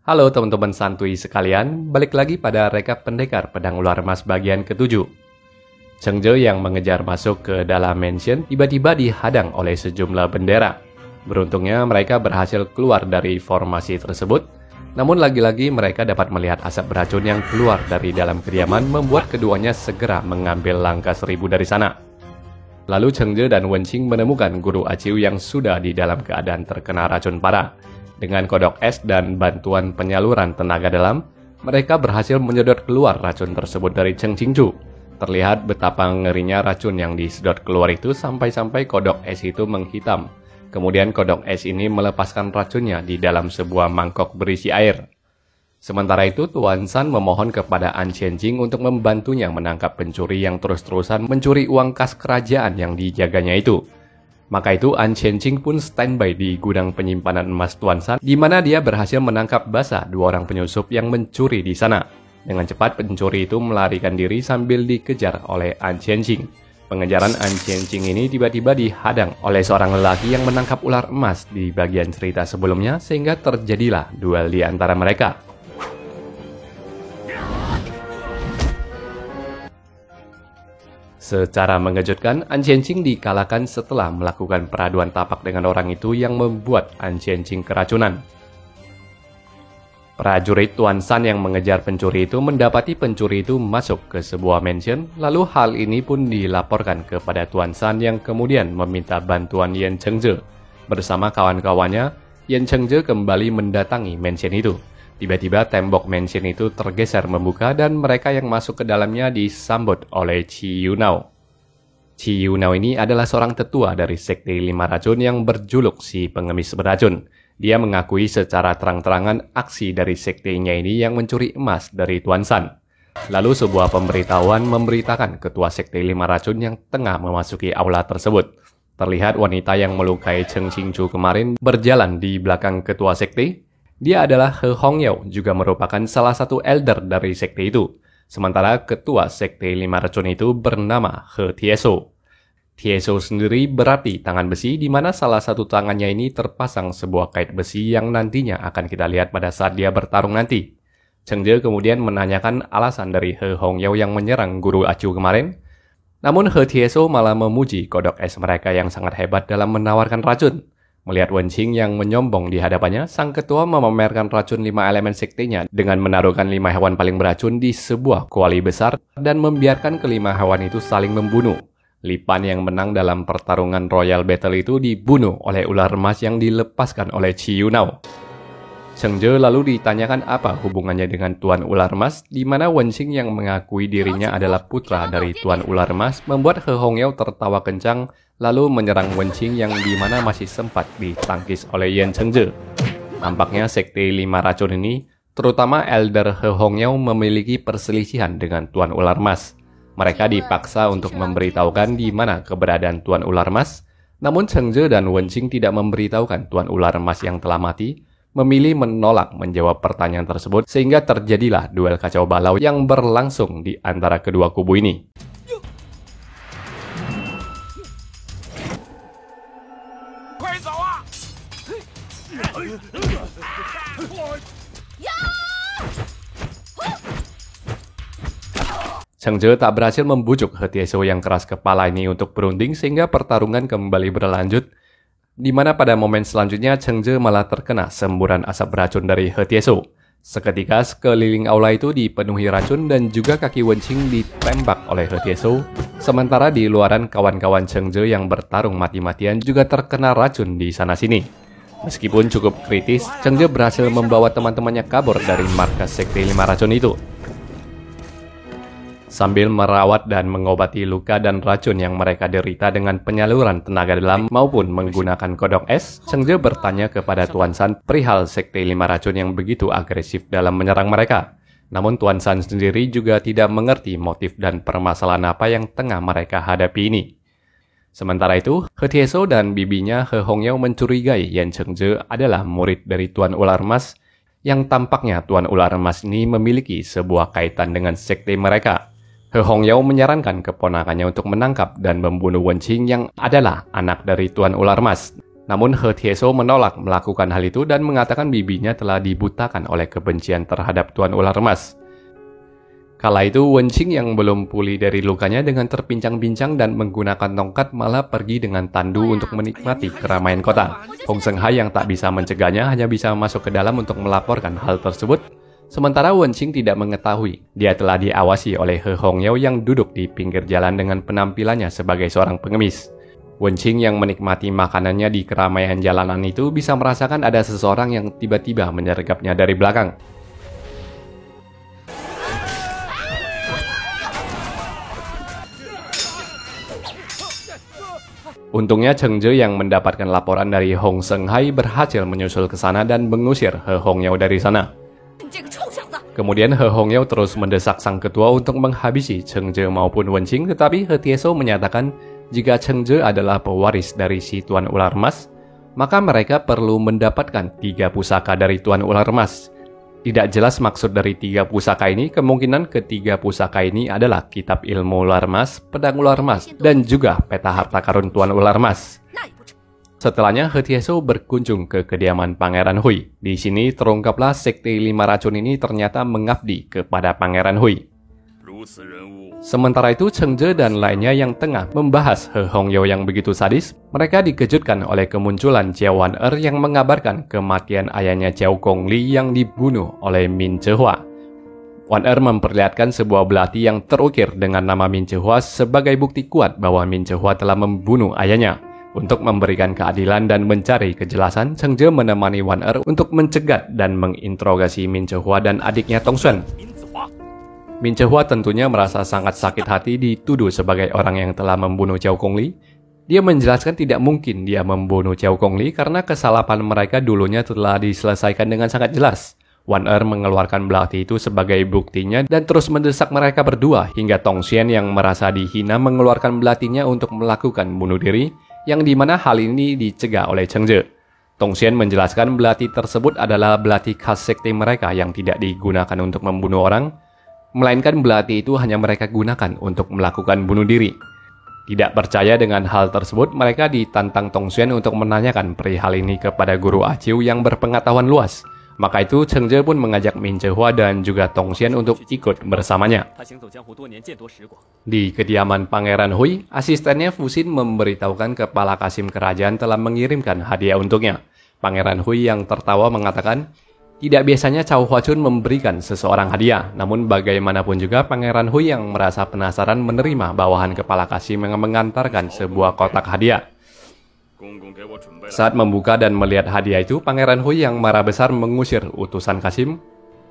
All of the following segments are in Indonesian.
Halo teman-teman santuy sekalian, balik lagi pada rekap pendekar pedang ular emas bagian ke-7. Chengzhe yang mengejar masuk ke dalam mansion tiba-tiba dihadang oleh sejumlah bendera. Beruntungnya mereka berhasil keluar dari formasi tersebut, namun lagi-lagi mereka dapat melihat asap beracun yang keluar dari dalam kediaman membuat keduanya segera mengambil langkah 1000 dari sana. Lalu Chengzhe dan Wenqing menemukan Guru Aciu yang sudah di dalam keadaan terkena racun parah. Dengan kodok es dan bantuan penyaluran tenaga dalam, mereka berhasil menyedot keluar racun tersebut dari Cheng Qingchu. Terlihat betapa ngerinya racun yang disedot keluar itu sampai-sampai kodok es itu menghitam. Kemudian kodok es ini melepaskan racunnya di dalam sebuah mangkok berisi air. Sementara itu, Tuan San memohon kepada An Qianjing untuk membantunya menangkap pencuri yang terus-terusan mencuri uang kas kerajaan yang dijaganya itu. Maka itu An Qianjing pun standby di gudang penyimpanan emas Tuan San, di mana dia berhasil menangkap basah 2 orang penyusup yang mencuri di sana. Dengan cepat pencuri itu melarikan diri sambil dikejar oleh An Qianjing. Pengejaran An Qianjing ini tiba-tiba dihadang oleh seorang lelaki yang menangkap ular emas di bagian cerita sebelumnya, sehingga terjadilah duel di antara mereka. Secara mengejutkan, An Qianjing dikalahkan setelah melakukan peraduan tapak dengan orang itu yang membuat An Qianjing keracunan. Prajurit Tuan San yang mengejar pencuri itu mendapati pencuri itu masuk ke sebuah mansion, lalu hal ini pun dilaporkan kepada Tuan San yang kemudian meminta bantuan Yan Chengzhe. Bersama kawan-kawannya, Yan Chengzhe kembali mendatangi mansion itu. Tiba-tiba tembok mansion itu tergeser membuka dan mereka yang masuk ke dalamnya disambut oleh Qi Yunao. Qi Yunao ini adalah seorang tetua dari Sekte 5 Racun yang berjuluk si pengemis beracun. Dia mengakui secara terang-terangan aksi dari sektenya ini yang mencuri emas dari Tuan San. Lalu sebuah pemberitahuan memberitakan ketua Sekte 5 Racun yang tengah memasuki aula tersebut. Terlihat wanita yang melukai Cheng Qingchu kemarin berjalan di belakang ketua sekte. Dia adalah He Hongyao, juga merupakan salah satu elder dari sekte itu. Sementara ketua sekte 5 Racun itu bernama He Tieso. Tieso sendiri berarti tangan besi, di mana salah satu tangannya ini terpasang sebuah kait besi yang nantinya akan kita lihat pada saat dia bertarung nanti. Chengzhe kemudian menanyakan alasan dari He Hongyao yang menyerang Guru Aciu kemarin. Namun He Tieso malah memuji kodok es mereka yang sangat hebat dalam menawarkan racun. Melihat Wenqing yang menyombong di hadapannya, sang ketua memamerkan racun 5 elemen sektenya dengan menaruhkan 5 hewan paling beracun di sebuah kuali besar dan membiarkan kelima hewan itu saling membunuh. Lipan yang menang dalam pertarungan Royal Battle itu dibunuh oleh ular emas yang dilepaskan oleh Qi Yunao. Chengzhe lalu ditanyakan apa hubungannya dengan Tuan Ular Emas, di mana Wenqing yang mengakui dirinya adalah putra dari Tuan Ular Emas membuat He Hongyao tertawa kencang lalu menyerang Wenqing yang di mana masih sempat ditangkis oleh Yan Chengzhe. Nampaknya Sekte 5 Racun ini, terutama Elder He Hongyao, memiliki perselisihan dengan Tuan Ular Emas. Mereka dipaksa untuk memberitahukan di mana keberadaan Tuan Ular Emas, namun Chengzhe dan Wenqing tidak memberitahukan Tuan Ular Emas yang telah mati, memilih menolak menjawab pertanyaan tersebut, sehingga terjadilah duel kacau balau yang berlangsung di antara kedua kubu ini. Chengzhe tak berhasil membujuk He Tieso yang keras kepala ini untuk berunding, sehingga pertarungan kembali berlanjut, di mana pada momen selanjutnya Chengzhe malah terkena semburan asap beracun dari He Tieso. Seketika sekeliling aula itu dipenuhi racun dan juga kaki Wenqing ditembak oleh He Tieso. Sementara di luaran kawan-kawan Chengzhe yang bertarung mati-matian juga terkena racun di sana-sini. Meskipun cukup kritis, Chengzhe berhasil membawa teman-temannya kabur dari markas Sekte 5 Racun itu. Sambil merawat dan mengobati luka dan racun yang mereka derita dengan penyaluran tenaga dalam maupun menggunakan kodok es, Chengzhe bertanya kepada Tuan San perihal Sekte 5 Racun yang begitu agresif dalam menyerang mereka. Namun Tuan San sendiri juga tidak mengerti motif dan permasalahan apa yang tengah mereka hadapi ini. Sementara itu, He Tieso dan bibinya He Hongyao mencurigai Yan Chengzhe adalah murid dari Tuan Ular Emas, yang tampaknya Tuan Ular Emas ini memiliki sebuah kaitan dengan sekte mereka. He Hongyao menyarankan keponakannya untuk menangkap dan membunuh Wenqing yang adalah anak dari Tuan Ular Emas. Namun He Tieso menolak melakukan hal itu dan mengatakan bibinya telah dibutakan oleh kebencian terhadap Tuan Ular Emas. Kala itu Wen Qing yang belum pulih dari lukanya dengan terpincang-pincang dan menggunakan tongkat malah pergi dengan tandu untuk menikmati keramaian kota. Hong Senghai yang tak bisa mencegahnya hanya bisa masuk ke dalam untuk melaporkan hal tersebut. Sementara Wen Qing tidak mengetahui dia telah diawasi oleh He Hongyao yang duduk di pinggir jalan dengan penampilannya sebagai seorang pengemis. Wen Qing yang menikmati makanannya di keramaian jalanan itu bisa merasakan ada seseorang yang tiba-tiba menyergapnya dari belakang. Untungnya Cheng Zhe yang mendapatkan laporan dari Hong Senghai berhasil menyusul ke sana dan mengusir He Hongyao dari sana. Kemudian He Hongyao terus mendesak sang ketua untuk menghabisi Cheng Zhe maupun Wen Qing, tetapi He Tieso menyatakan jika Cheng Zhe adalah pewaris dari si Tuan Ular Emas, maka mereka perlu mendapatkan 3 pusaka dari Tuan Ular Emas. Tidak jelas maksud dari 3 pusaka ini, kemungkinan ketiga pusaka ini adalah Kitab Ilmu Ular Emas, Pedang Ular Emas, dan juga Peta Harta Karun Tuan Ular Emas. Setelahnya, He Tieso berkunjung ke kediaman Pangeran Hui. Di sini terungkaplah sekte 5 racun ini ternyata mengabdi kepada Pangeran Hui. Sementara itu, Cheng Zhe dan lainnya yang tengah membahas He Hongyao yang begitu sadis, mereka dikejutkan oleh kemunculan Jiao Wan-er yang mengabarkan kematian ayahnya Jiao Gongli yang dibunuh oleh Min Zhehua. Wan-er memperlihatkan sebuah belati yang terukir dengan nama Min Zhehua sebagai bukti kuat bahwa Min Zhehua telah membunuh ayahnya. Untuk memberikan keadilan dan mencari kejelasan, Cheng Zhe menemani Wan-er untuk mencegat dan menginterogasi Min Zhehua dan adiknya Tong Xuan. Min Zhehua tentunya merasa sangat sakit hati dituduh sebagai orang yang telah membunuh Jiao Gongli. Dia menjelaskan tidak mungkin dia membunuh Jiao Gongli karena kesalahan mereka dulunya telah diselesaikan dengan sangat jelas. Wan-er mengeluarkan belati itu sebagai buktinya dan terus mendesak mereka berdua hingga Tong Xuan yang merasa dihina mengeluarkan belatinya untuk melakukan bunuh diri, yang dimana hal ini dicegah oleh Cheng Zhe. Tong Xuan menjelaskan belati tersebut adalah belati khas sekte mereka yang tidak digunakan untuk membunuh orang, melainkan belati itu hanya mereka gunakan untuk melakukan bunuh diri. Tidak percaya dengan hal tersebut, mereka ditantang Tong Xuan untuk menanyakan perihal ini kepada guru Aciu yang berpengetahuan luas. Maka itu Cheng Zhe pun mengajak Min Zhehua dan juga Tong Xuan untuk ikut bersamanya. Di kediaman Pangeran Hui, asistennya Fuxin memberitahukan kepala Kasim kerajaan telah mengirimkan hadiah untuknya. Pangeran Hui yang tertawa mengatakan, tidak biasanya Cao Huachun memberikan seseorang hadiah, namun bagaimanapun juga Pangeran Hui yang merasa penasaran menerima bawahan kepala Kasim yang mengantarkan sebuah kotak hadiah. Saat membuka dan melihat hadiah itu, Pangeran Hui yang marah besar mengusir utusan Kasim.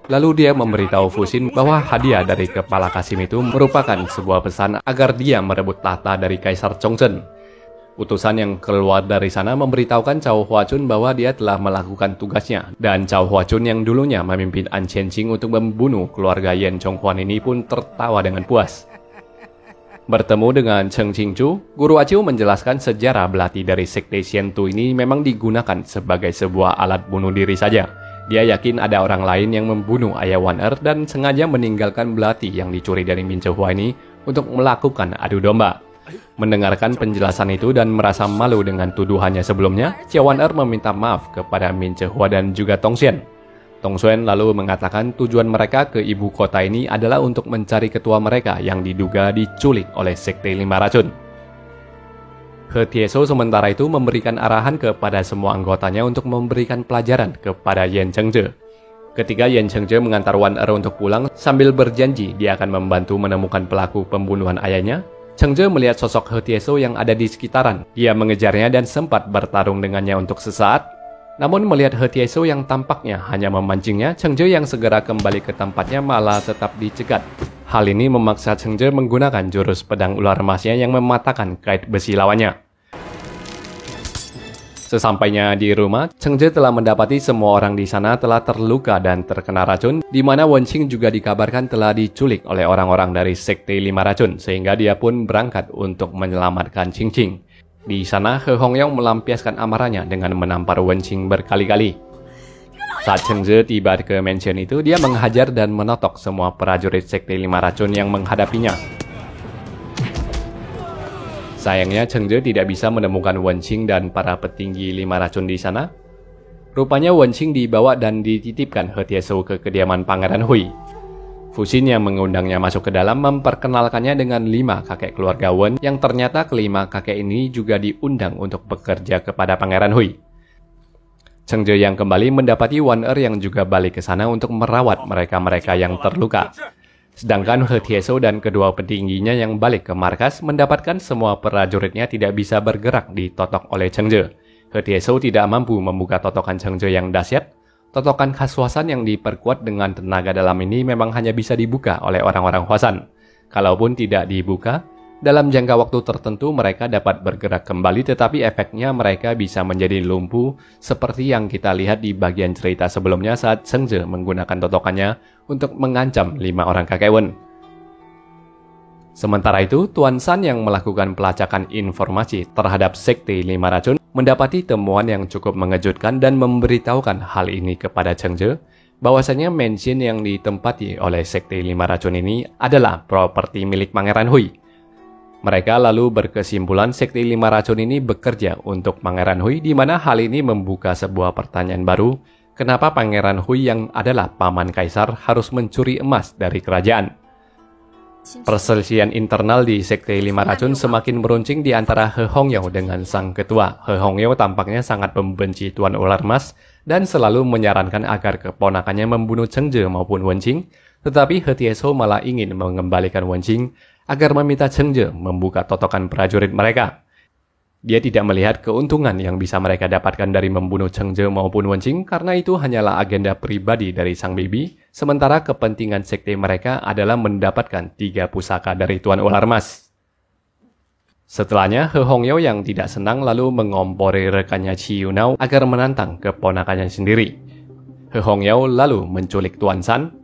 Lalu dia memberitahu Fuxin bahwa hadiah dari kepala Kasim itu merupakan sebuah pesan agar dia merebut tahta dari Kaisar Chongzhen. Utusan yang keluar dari sana memberitahukan Cao Huachun bahwa dia telah melakukan tugasnya, dan Cao Huachun yang dulunya memimpin An Qianqing untuk membunuh keluarga Yan Chonghuan ini pun tertawa dengan puas. Bertemu dengan Cheng Qingzhu, Guru Aciu menjelaskan sejarah belati dari sekte Xiantu ini memang digunakan sebagai sebuah alat bunuh diri saja. Dia yakin ada orang lain yang membunuh ayah Wan-er dan sengaja meninggalkan belati yang dicuri dari Min Zhehua ini untuk melakukan adu domba. Mendengarkan penjelasan itu dan merasa malu dengan tuduhannya sebelumnya, Jiao Wan-er meminta maaf kepada Min Zhehua dan juga Tong Xuan. Tong Xuan lalu mengatakan tujuan mereka ke ibu kota ini adalah untuk mencari ketua mereka yang diduga diculik oleh sekte 5 racun. He Tieso sementara itu memberikan arahan kepada semua anggotanya untuk memberikan pelajaran kepada Yan Chengzhe. Ketika Yan Chengzhe mengantar Wan-er untuk pulang sambil berjanji dia akan membantu menemukan pelaku pembunuhan ayahnya, Chengzhe melihat sosok He Tieso yang ada di sekitaran. Dia mengejarnya dan sempat bertarung dengannya untuk sesaat. Namun melihat He Tieso yang tampaknya hanya memancingnya, Chengzhe yang segera kembali ke tempatnya malah tetap dicegat. Hal ini memaksa Chengzhe menggunakan jurus pedang ular emasnya yang mematahkan kait besi lawannya. Sesampainya di rumah, Chengzhe telah mendapati semua orang di sana telah terluka dan terkena racun, di mana Wen Qing juga dikabarkan telah diculik oleh orang-orang dari sekte 5 racun, sehingga dia pun berangkat untuk menyelamatkan Qing Qing. Di sana, He Hongyao melampiaskan amarahnya dengan menampar Wen Qing berkali-kali. Saat Cheng Zhe tiba ke mansion itu, dia menghajar dan menotok semua prajurit sekte 5 racun yang menghadapinya. Sayangnya Cheng Zhe tidak bisa menemukan Wen Qing dan para petinggi 5 racun di sana. Rupanya Wen Qing dibawa dan dititipkan He Tieso ke kediaman Pangeran Hui. Fu Xin yang mengundangnya masuk ke dalam memperkenalkannya dengan 5 kakek keluarga Wen yang ternyata kelima kakek ini juga diundang untuk bekerja kepada Pangeran Hui. Cheng Zhe yang kembali mendapati Wan Er yang juga balik ke sana untuk merawat mereka-mereka yang terluka. Sedangkan He Tieso dan kedua petingginya yang balik ke markas mendapatkan semua prajuritnya tidak bisa bergerak ditotok oleh Cheng Zhe. He Tieso tidak mampu membuka totokan Cheng Zhe yang dahsyat. Totokan khas Hwasan yang diperkuat dengan tenaga dalam ini memang hanya bisa dibuka oleh orang-orang Hwasan. Kalaupun tidak dibuka, dalam jangka waktu tertentu mereka dapat bergerak kembali tetapi efeknya mereka bisa menjadi lumpuh seperti yang kita lihat di bagian cerita sebelumnya saat Cheng Zhe menggunakan totokannya untuk mengancam 5 orang kakek Wen. Sementara itu, Tuan San yang melakukan pelacakan informasi terhadap Sekte 5 Racun mendapati temuan yang cukup mengejutkan dan memberitahukan hal ini kepada Cheng Zhe, bahwasanya mansion yang ditempati oleh Sekte 5 Racun ini adalah properti milik Pangeran Hui. Mereka lalu berkesimpulan Sekte 5 Racun ini bekerja untuk Pangeran Hui, di mana hal ini membuka sebuah pertanyaan baru, kenapa Pangeran Hui yang adalah paman kaisar harus mencuri emas dari kerajaan? Perselisihan internal di Sekte 5 Racun semakin meruncing di antara He Hongyao dengan sang ketua. He Hongyao tampaknya sangat membenci Tuan Ular Emas dan selalu menyarankan agar keponakannya membunuh Cheng Zhe maupun Wen Qing, tetapi He Tieso malah ingin mengembalikan Wen Qing agar meminta Cheng Zhe membuka totokan prajurit mereka. Dia tidak melihat keuntungan yang bisa mereka dapatkan dari membunuh Cheng Zhe maupun Wen Qing karena itu hanyalah agenda pribadi dari sang bibi, sementara kepentingan sekte mereka adalah mendapatkan 3 pusaka dari Tuan Ular Emas. Setelahnya, He Hongyao yang tidak senang lalu mengompori rekannya Qi Yunao agar menantang keponakannya sendiri. He Hongyao lalu menculik Tuan San.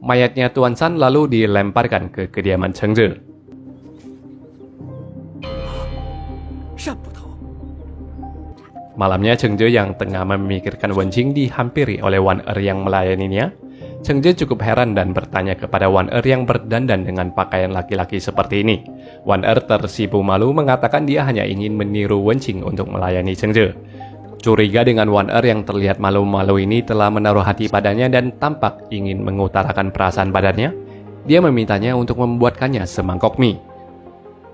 Mayatnya Tuan San lalu dilemparkan ke kediaman Cheng Zhe. Malamnya Cheng Zhe yang tengah memikirkan Wen Qing dihampiri oleh Wan Er yang melayaninya. Cheng Zhe cukup heran dan bertanya kepada Wan Er yang berdandan dengan pakaian laki-laki seperti ini. Wan Er tersipu malu mengatakan dia hanya ingin meniru Wen Qing untuk melayani Cheng Zhe. Curiga dengan Wan Er yang terlihat malu-malu ini telah menaruh hati padanya dan tampak ingin mengutarakan perasaan badannya. Dia memintanya untuk membuatkannya semangkok mie.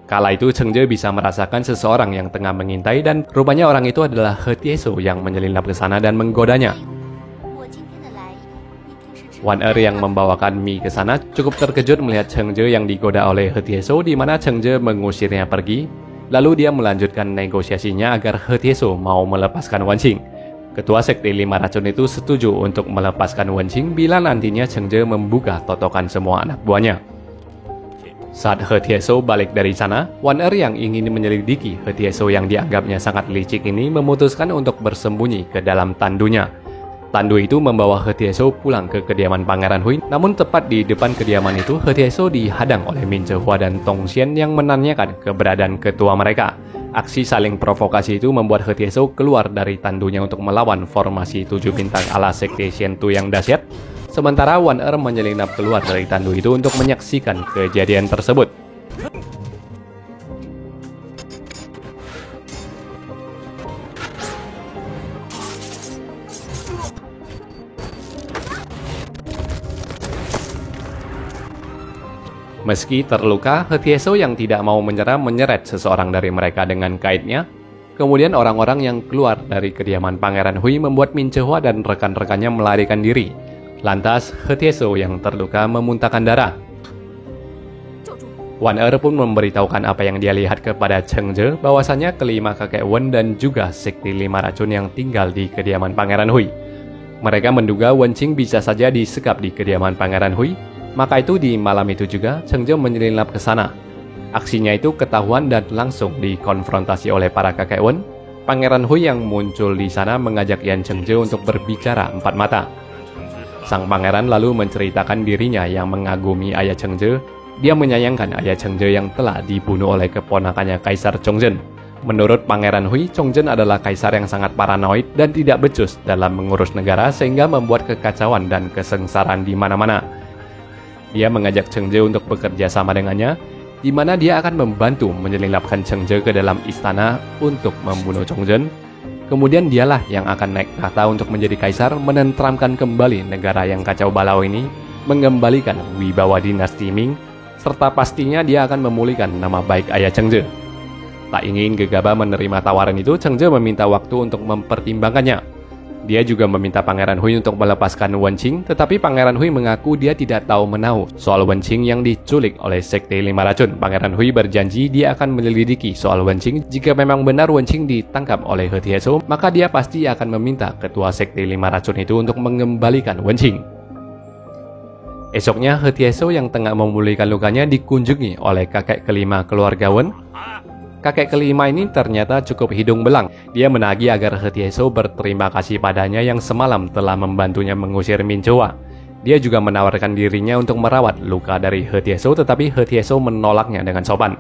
Kala itu Cheng Zhe bisa merasakan seseorang yang tengah mengintai dan rupanya orang itu adalah He Tieso yang menyelinap ke sana dan menggodanya. Wan Er yang membawakan mie ke sana cukup terkejut melihat Cheng Zhe yang digoda oleh He Tieso, di mana Cheng Zhe mengusirnya pergi. Lalu dia melanjutkan negosiasinya agar He Tieso mau melepaskan Wen Qing. Ketua Sekte 5 Racun itu setuju untuk melepaskan Wen Qing bila nantinya Cheng Zhe membuka totokan semua anak buahnya. Saat He Tieso balik dari sana, Wan Er yang ingin menyelidiki He Tieso yang dianggapnya sangat licik ini memutuskan untuk bersembunyi ke dalam tandunya. Tandu itu membawa He Tieso pulang ke kediaman Pangeran Hui, namun tepat di depan kediaman itu He Tieso dihadang oleh Min Zhehua dan Tong Xian yang menanyakan keberadaan ketua mereka. Aksi saling provokasi itu membuat He Tieso keluar dari tandunya untuk melawan formasi 7 bintang ala Sekte Shentu yang dahsyat. Sementara Wan Er menyelinap keluar dari tandu itu untuk menyaksikan kejadian tersebut. Meski terluka, He Tieso yang tidak mau menyerah menyeret seseorang dari mereka dengan kaitnya. Kemudian orang-orang yang keluar dari kediaman Pangeran Hui membuat Min Zhehua dan rekan-rekannya melarikan diri. Lantas, He Tieso yang terluka memuntahkan darah. Wan Er pun memberitahukan apa yang dia lihat kepada Cheng Zhe, bahwasanya kelima kakek Wen dan juga Sekte 5 Racun yang tinggal di kediaman Pangeran Hui. Mereka menduga Wen Qing bisa saja disekap di kediaman Pangeran Hui, maka itu di malam itu juga Cheng Zhe menyelinap ke sana. Aksinya itu ketahuan dan langsung dikonfrontasi oleh para kakek Wen. Pangeran Hui yang muncul di sana mengajak Yan Cheng Zhe untuk berbicara empat mata. Sang pangeran lalu menceritakan dirinya yang mengagumi ayah Cheng Zhe. Dia menyayangkan ayah Cheng Zhe yang telah dibunuh oleh keponakannya Kaisar Chongzhen. Menurut Pangeran Hui, Chongzhen adalah kaisar yang sangat paranoid dan tidak becus dalam mengurus negara sehingga membuat kekacauan dan kesengsaraan di mana-mana. Dia mengajak Cheng Zhe untuk bekerja sama dengannya. di mana dia akan membantu menyelinapkan Chengzhe ke dalam istana untuk membunuh Chongzhen. Kemudian dialah yang akan naik tahta untuk menjadi kaisar, menenteramkan kembali negara yang kacau balau ini, mengembalikan wibawa dinasti Ming, serta pastinya dia akan memulihkan nama baik ayah Chengzhe. Tak ingin gegabah menerima tawaran itu, Chengzhe meminta waktu untuk mempertimbangkannya. Dia juga meminta Pangeran Hui untuk melepaskan Wen Qing, tetapi Pangeran Hui mengaku dia tidak tahu menahu soal Wen Qing yang diculik oleh Sekte Lima Racun. Pangeran Hui berjanji dia akan menyelidiki soal Wen Qing. Jika memang benar Wen Qing ditangkap oleh He Tieso, maka dia pasti akan meminta ketua Sekte Lima Racun itu untuk mengembalikan Wen Qing. Esoknya, He Tieso yang tengah memulihkan lukanya dikunjungi oleh kakek kelima keluarga Wen. Kakek kelima ini ternyata cukup hidung belang. Dia menagih agar He Tieso berterima kasih padanya yang semalam telah membantunya mengusir Min Choa. Dia juga menawarkan dirinya untuk merawat luka dari He Tieso, tetapi He Tieso menolaknya dengan sopan.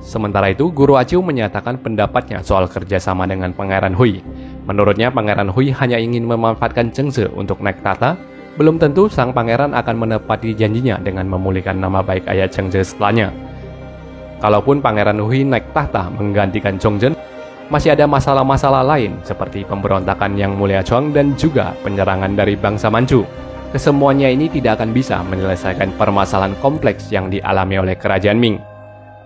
Sementara itu, Guru Aciu menyatakan pendapatnya soal kerjasama dengan Pangeran Hui. Menurutnya, Pangeran Hui hanya ingin memanfaatkan Chengzhe untuk naik tahta. Belum tentu sang pangeran akan menepati janjinya dengan memulihkan nama baik ayah Chengzhe setelahnya. Kalaupun Pangeran Hui naik tahta menggantikan Chongzhen, masih ada masalah-masalah lain seperti pemberontakan Yang Mulia Chuang dan juga penyerangan dari bangsa Manchu. Kesemuanya ini tidak akan bisa menyelesaikan permasalahan kompleks yang dialami oleh kerajaan Ming.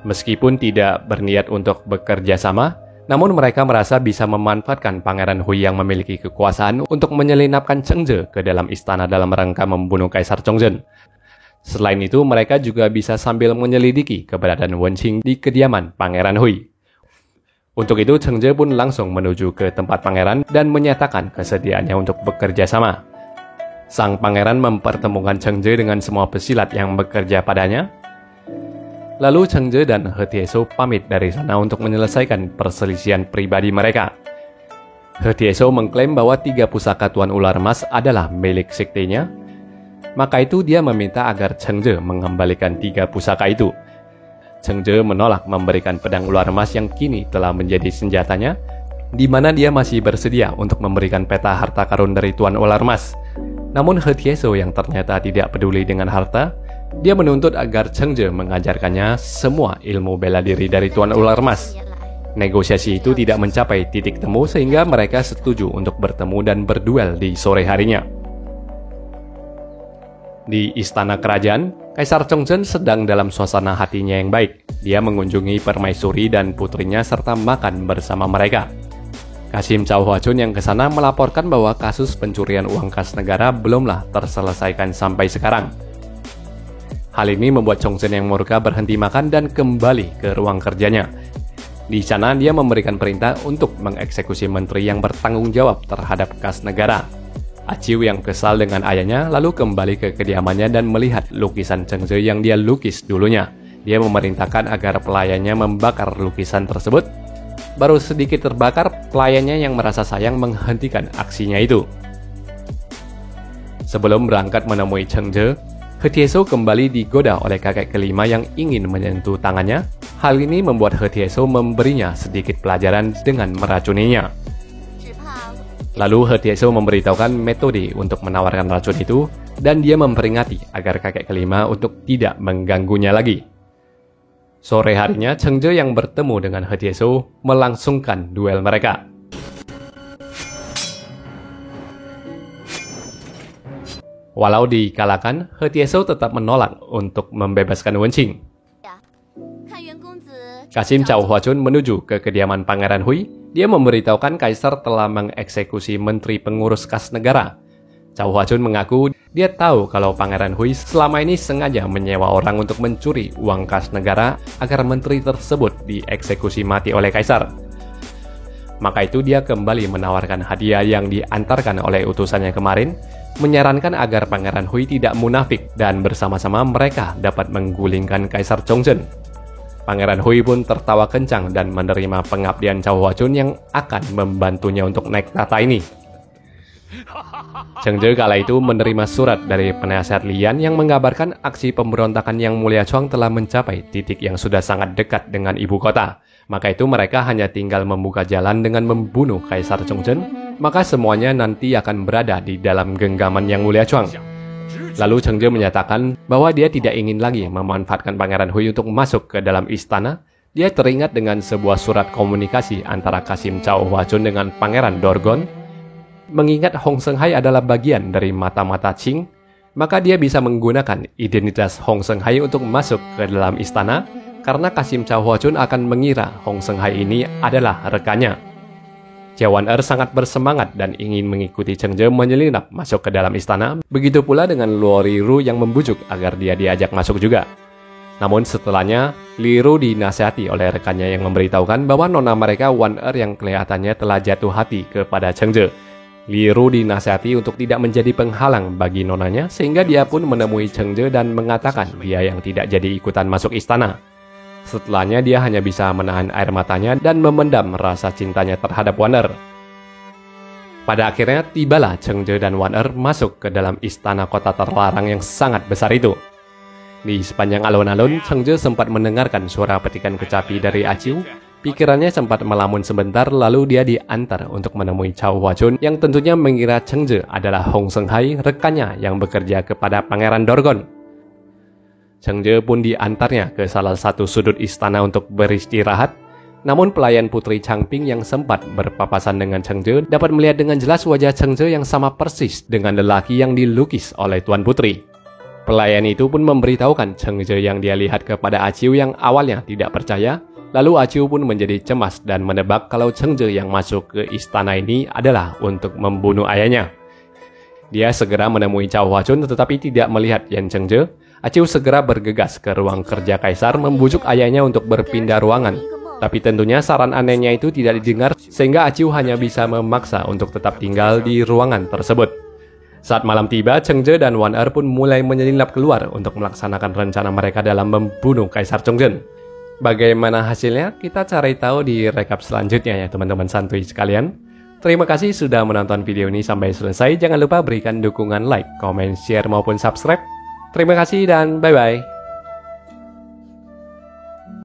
Meskipun tidak berniat untuk bekerja sama, namun mereka merasa bisa memanfaatkan Pangeran Hui yang memiliki kekuasaan untuk menyelinapkan Chengzhe ke dalam istana dalam rangka membunuh Kaisar Chongzhen. Selain itu, mereka juga bisa sambil menyelidiki keberadaan Wen Qing di kediaman Pangeran Hui. Untuk itu, Chengzhe pun langsung menuju ke tempat pangeran dan menyatakan kesediaannya untuk bekerja sama. Sang pangeran mempertemukan Chengzhe dengan semua pesilat yang bekerja padanya. Lalu Chengzhe dan He Tieso pamit dari sana untuk menyelesaikan perselisihan pribadi mereka. He Tieso mengklaim bahwa 3 pusaka Tuan Ular Emas adalah milik sektenya. Maka itu dia meminta agar Chengzhe mengembalikan 3 pusaka itu. Chengzhe menolak memberikan pedang ular emas yang kini telah menjadi senjatanya, di mana dia masih bersedia untuk memberikan peta harta karun dari Tuan Ular Emas. Namun He Tieso yang ternyata tidak peduli dengan harta, dia menuntut agar Chengzhe mengajarkannya semua ilmu bela diri dari Tuan Ular Emas. Negosiasi itu tidak mencapai titik temu sehingga mereka setuju untuk bertemu dan berduel di sore harinya. Di istana kerajaan, Kaisar Chongzhen sedang dalam suasana hatinya yang baik. Dia mengunjungi permaisuri dan putrinya serta makan bersama mereka. Kasim Chow Hua Chun yang ke sana melaporkan bahwa kasus pencurian uang kas negara belumlah terselesaikan sampai sekarang. Hal ini membuat Chongzhen yang murka berhenti makan dan kembali ke ruang kerjanya. Di sana dia memberikan perintah untuk mengeksekusi menteri yang bertanggung jawab terhadap kas negara. Aciu yang kesal dengan ayahnya lalu kembali ke kediamannya dan melihat lukisan Chengzhe yang dia lukis dulunya. Dia memerintahkan agar pelayannya membakar lukisan tersebut. Baru sedikit terbakar, pelayannya yang merasa sayang menghentikan aksinya itu. Sebelum berangkat menemui Chengzhe, He Tieso kembali digoda oleh kakek kelima yang ingin menyentuh tangannya. Hal ini membuat He Tieso memberinya sedikit pelajaran dengan meracuninya. Lalu He Tieso memberitahukan metode untuk menawarkan racun itu dan dia memperingati agar kakek kelima untuk tidak mengganggunya lagi. Sore harinya, Chengzhe yang bertemu dengan He Tieso melangsungkan duel mereka. Walau dikalahkan, He Tieso tetap menolak untuk membebaskan Wen Qing. Kasim Chow Hua Chun menuju ke kediaman Pangeran Hui. Dia memberitahukan Kaisar telah mengeksekusi menteri pengurus kas negara. Chow Hua Chun mengaku dia tahu kalau Pangeran Hui selama ini sengaja menyewa orang untuk mencuri uang kas negara agar menteri tersebut dieksekusi mati oleh Kaisar. Maka itu dia kembali menawarkan hadiah yang diantarkan oleh utusannya kemarin, menyarankan agar Pangeran Hui tidak munafik dan bersama-sama mereka dapat menggulingkan Kaisar Chongzhen. Pangeran Hui pun tertawa kencang dan menerima pengabdian Chow Hua Chun yang akan membantunya untuk naik tahta ini. Chengzhe kala itu menerima surat dari penasehat Lian yang mengabarkan aksi pemberontakan Yang Mulia Chuang telah mencapai titik yang sudah sangat dekat dengan ibu kota. Maka itu mereka hanya tinggal membuka jalan dengan membunuh Kaisar Chongzhen, maka semuanya nanti akan berada di dalam genggaman Yang Mulia Chuang. Lalu Chengje menyatakan bahwa dia tidak ingin lagi memanfaatkan Pangeran Hui untuk masuk ke dalam istana. Dia teringat dengan sebuah surat komunikasi antara Kasim Chow Hua Chun dengan Pangeran Dorgon. Mengingat Hong Seng Hai adalah bagian dari mata-mata Qing, maka dia bisa menggunakan identitas Hong Seng Hai untuk masuk ke dalam istana, karena Kasim Chow Hua Chun akan mengira Hong Seng Hai ini adalah rekannya. Jia Wan-er sangat bersemangat dan ingin mengikuti Chengje menyelinap masuk ke dalam istana, begitu pula dengan Luo Riru yang membujuk agar dia diajak masuk juga. Namun setelahnya, Liru dinasihati oleh rekannya yang memberitahukan bahwa nona mereka Wan-er yang kelihatannya telah jatuh hati kepada Chengje. Liru dinasihati untuk tidak menjadi penghalang bagi nonanya, sehingga dia pun menemui Chengje dan mengatakan dia yang tidak jadi ikutan masuk istana. Setelahnya dia hanya bisa menahan air matanya dan memendam rasa cintanya terhadap Wan-er. Pada akhirnya tibalah Chengje dan Wan-er masuk ke dalam istana kota terlarang yang sangat besar itu. Di sepanjang alun-alun, Chengje sempat mendengarkan suara petikan kecapi dari Aciu. Pikirannya sempat melamun sebentar, lalu dia diantar untuk menemui Chow Hua Chun yang tentunya mengira Chengje adalah Hong Seng Hai, rekannya yang bekerja kepada Pangeran Dorgon. Chengje pun diantarnya ke salah satu sudut istana untuk beristirahat. Namun pelayan Putri Changping yang sempat berpapasan dengan Chengje dapat melihat dengan jelas wajah Chengje yang sama persis dengan lelaki yang dilukis oleh Tuan Putri. Pelayan itu pun memberitahukan Chengje yang dia lihat kepada Aciu yang awalnya tidak percaya. Lalu Aciu pun menjadi cemas dan menebak kalau Chengje yang masuk ke istana ini adalah untuk membunuh ayahnya. Dia segera menemui Chow Hua Chun tetapi tidak melihat Yan Chengje. Aciu segera bergegas ke ruang kerja kaisar membujuk ayahnya untuk berpindah ruangan. Tapi tentunya saran anehnya itu tidak didengar sehingga Aciu hanya bisa memaksa untuk tetap tinggal di ruangan tersebut. Saat malam tiba, Chengje dan Wan-er pun mulai menyelinap keluar untuk melaksanakan rencana mereka dalam membunuh Kaisar Chongzhen. Bagaimana hasilnya? Kita cari tahu di rekap selanjutnya ya teman-teman santuy sekalian. Terima kasih sudah menonton video ini sampai selesai. Jangan lupa berikan dukungan like, comment, share maupun subscribe. Terima kasih dan bye-bye.